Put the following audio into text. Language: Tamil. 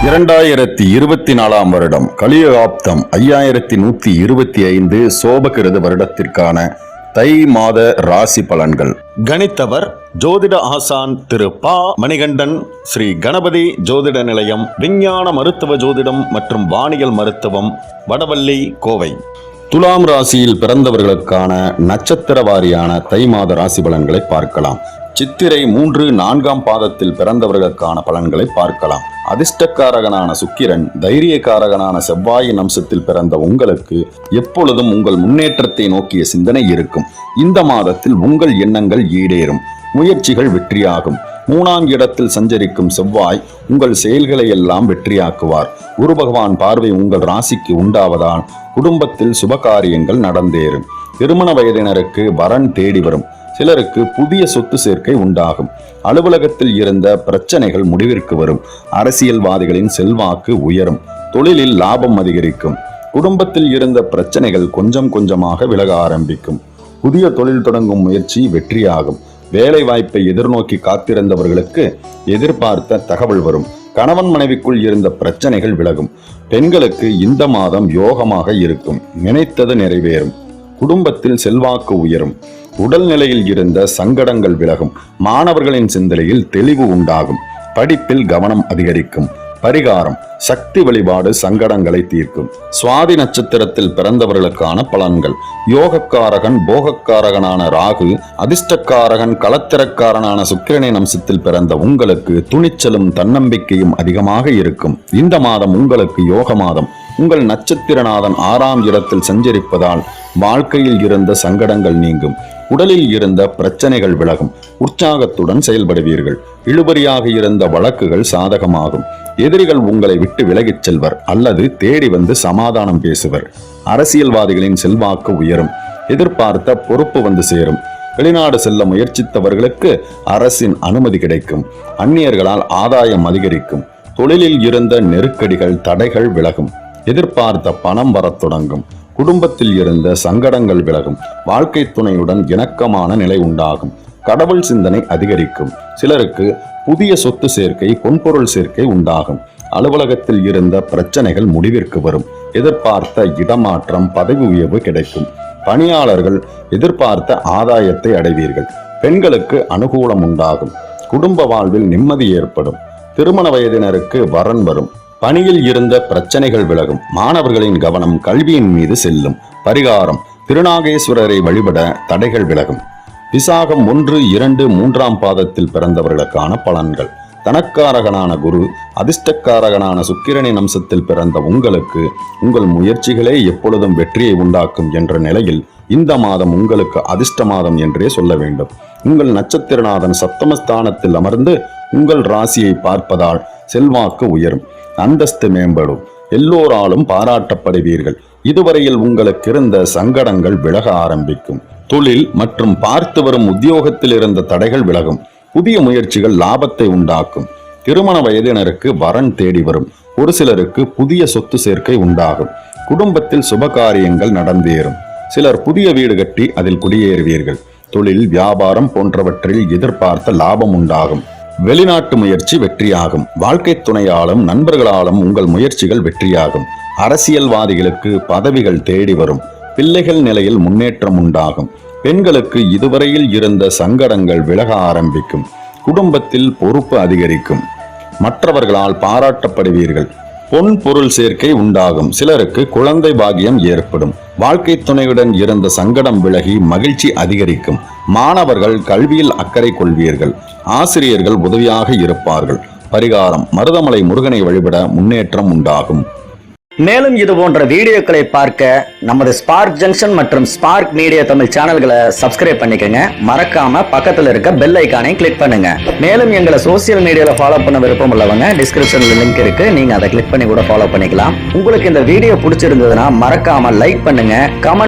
2024 வருடம் கலியுகாப்தம் 5125 சோபகிருது வருடத்திற்கான தை மாத ராசி பலன்கள். கணித்தவர் ஜோதிட ஆசான் திரு பா மணிகண்டன், ஸ்ரீ கணபதி ஜோதிட நிலையம், விஞ்ஞான மருத்துவ ஜோதிடம் மற்றும் வானியல் மருத்துவம், வடவள்ளி, கோவை. துலாம் ராசியில் பிறந்தவர்களுக்கான நட்சத்திர வாரியான தை மாத ராசி பலன்களை பார்க்கலாம். சித்திரை 3, 4ஆம் பாதத்தில் பிறந்தவர்களுக்கான பலன்களை பார்க்கலாம். அதிர்ஷ்டக்காரகனான சுக்கிரன், தைரியக்காரகனான செவ்வாயின் அம்சத்தில் பிறந்த உங்களுக்கு எப்பொழுதும் உங்கள் முன்னேற்றத்தை நோக்கிய சிந்தனை இருக்கும். இந்த மாதத்தில் உங்கள் எண்ணங்கள் ஈடேறும், முயற்சிகள் வெற்றியாகும். 3ஆம் இடத்தில் சஞ்சரிக்கும் செவ்வாய் உங்கள் செயல்களை எல்லாம் வெற்றியாக்குவார். குரு பகவான் பார்வை உங்கள் ராசிக்கு உண்டாவதால் குடும்பத்தில் சுபகாரியங்கள் நடந்தேறும். திருமண வயதினருக்கு வரன் தேடி வரும். சிலருக்கு புதிய சொத்து சேர்க்கை உண்டாகும். அலுவலகத்தில் இருந்த பிரச்சனைகள் முடிவிற்கு வரும். அரசியல்வாதிகளின் செல்வாக்கு உயரும். தொழிலில் லாபம் அதிகரிக்கும். குடும்பத்தில் இருந்த பிரச்சனைகள் கொஞ்சம் கொஞ்சமாக விலக ஆரம்பிக்கும். புதிய தொழில் தொடங்கும் முயற்சி வெற்றியாகும். வேலை வாய்ப்பை எதிர்நோக்கி காத்திருந்தவர்களுக்கு எதிர்பார்த்த தகவல் வரும். கணவன் மனைவிக்குள் இருந்த பிரச்சனைகள் விலகும். பெண்களுக்கு இந்த மாதம் யோகமாக இருக்கும். நினைத்தது நிறைவேறும். குடும்பத்தில் செல்வாக்கு உயரும். உடல்நிலையில் இருந்த சங்கடங்கள் விலகும். மாணவர்களின் சிந்தனையில் தெளிவு உண்டாகும். படிப்பில் கவனம் அதிகரிக்கும். பரிகாரம்: சக்தி வழிபாடு சங்கடங்களை தீர்க்கும். சுவாதி நட்சத்திரத்தில் பிறந்தவர்களுக்கான பலன்கள். யோகக்காரகன் போகக்காரகனான ராகு, அதிர்ஷ்டக்காரகன் களத்திரக்காரனான சுக்கிரனின் அம்சத்தில் பிறந்த உங்களுக்கு துணிச்சலும் தன்னம்பிக்கையும் அதிகமாக இருக்கும். இந்த மாதம் உங்களுக்கு யோக மாதம். உங்கள் நட்சத்திரநாதன் 6ஆம் இடத்தில் சஞ்சரிப்பதால் வாழ்க்கையில் இருந்த சங்கடங்கள் நீங்கும். உடலில் இருந்த பிரச்சனைகள் விலகும். உற்சாகத்துடன் செயல்படுவீர்கள். இழுபறியாக இருந்த வழக்குகள் சாதகமாகும். எதிரிகள் உங்களை விட்டு விலகிச் செல்வர் அல்லது தேடி வந்து சமாதானம் பேசுவர். அரசியல்வாதிகளின் செல்வாக்கு உயரும். எதிர்பார்த்த பொறுப்பு வந்து சேரும். வெளிநாடு செல்ல முயற்சித்தவர்களுக்கு அரசின் அனுமதி கிடைக்கும். அந்நியர்களால் ஆதாயம் அதிகரிக்கும். தொழிலில் இருந்த நெருக்கடிகள் தடைகள் விலகும். எதிர்பார்த்த பணம் வரத் தொடங்கும். குடும்பத்தில் இருந்த சங்கடங்கள் விலகும். வாழ்க்கை துணையுடன் இணக்கமான நிலை உண்டாகும். கடவுள் சிந்தனை அதிகரிக்கும். சிலருக்கு புதிய சொத்து சேர்க்கை, பொன்பொருள் சேர்க்கை உண்டாகும். அலுவலகத்தில் இருந்த பிரச்சனைகள் முடிவிற்கு வரும். எதிர்பார்த்த இடமாற்றம், பதவி உயர்வு கிடைக்கும். பணியாளர்கள் எதிர்பார்த்த ஆதாயத்தை அடைவீர்கள். பெண்களுக்கு அனுகூலம் உண்டாகும். குடும்ப வாழ்வில் நிம்மதி ஏற்படும். திருமண வயதினருக்கு வரன் வரும். பணியில் இருந்த பிரச்சனைகள் விலகும். மாணவர்களின் கவனம் கல்வியின் மீது செல்லும். பரிகாரம்: திருநாகேஸ்வரரை வழிபட தடைகள் விலகும். விசாகம் 1, 2, 3ஆம் பாதத்தில் பிறந்தவர்களுக்கான பலன்கள். தனக்காரகனான குரு, அதிர்ஷ்டக்காரகனான சுக்கிரனின் அம்சத்தில் பிறந்த உங்களுக்கு உங்கள் முயற்சிகளே எப்பொழுதும் வெற்றியை உண்டாக்கும் என்ற நிலையில் இந்த மாதம் உங்களுக்கு அதிர்ஷ்ட மாதம் என்றே சொல்ல வேண்டும். உங்கள் நட்சத்திரநாதன் சப்தமஸ்தானத்தில் அமர்ந்து உங்கள் ராசியை பார்ப்பதால் செல்வாக்கு உயரும். அந்தஸ்து மேம்படும். எல்லோராலும் பாராட்டப்படுவீர்கள். இதுவரையில் உங்களுக்கு இருந்த சங்கடங்கள் விலக ஆரம்பிக்கும். தொழில் மற்றும் பார்த்து வரும் உத்தியோகத்தில் இருந்த தடைகள் விலகும். புதிய முயற்சிகள் லாபத்தை உண்டாக்கும். திருமண வயதினருக்கு வரன் தேடி வரும். ஒரு சிலருக்கு புதிய சொத்து சேர்க்கை உண்டாகும். குடும்பத்தில் சுபகாரியங்கள் நடந்தேறும். சிலர் புதிய வீடு கட்டி அதில் குடியேறுவீர்கள். தொழில், வியாபாரம் போன்றவற்றில் எதிர்பார்த்த லாபம் உண்டாகும். வெளிநாட்டு முயற்சி வெற்றியாகும். வாழ்க்கை துணையாலும் நண்பர்களாலும் உங்கள் முயற்சிகள் வெற்றியாகும். அரசியல்வாதிகளுக்கு பதவிகள் தேடி வரும். பிள்ளைகள் நிலையில் முன்னேற்றம் உண்டாகும். பெண்களுக்கு இதுவரையில் இருந்த சங்கடங்கள் விலக ஆரம்பிக்கும். குடும்பத்தில் பொறுப்பு அதிகரிக்கும். மற்றவர்களால் பாராட்டப்படுவீர்கள். பொன் பொருள் சேர்க்கை உண்டாகும். சிலருக்கு குழந்தை பாக்கியம் ஏற்படும். வாழ்க்கை துணையுடன் இருந்த சங்கடம் விலகி மகிழ்ச்சி அதிகரிக்கும். மாணவர்கள் கல்வியில் அக்கறை கொள்வீர்கள். ஆசிரியர்கள் உதவியாக இருப்பார்கள். பரிகாரம்: மருதமலை முருகனை வழிபட முன்னேற்றம் உண்டாகும். மேலும் இது போன்ற வீடியோக்களை பார்க்க நமது ஸ்பார்க் ஜங்ஷன் மற்றும் ஸ்பார்க் மீடியா தமிழ் சேனல்களை சப்ஸ்கிரைப் பண்ணிக்கங்க. மறக்காம பக்கத்துல இருக்க பெல் ஐகானை கிளிக் பண்ணுங்க. மேலும் எங்களை சோசியல் மீடியால ஃபாலோ பண்ண விருப்பம் உள்ளவங்க டிஸ்கிரிப்ஷன்ல லிங்க் இருக்கு, நீங்க அதை கிளிக் பண்ணி கூட ஃபாலோ பண்ணிக்கலாம். உங்களுக்கு இந்த வீடியோ பிடிச்சிருந்ததுன்னா மறக்காம லைக் பண்ணுங்க, கமெண்ட்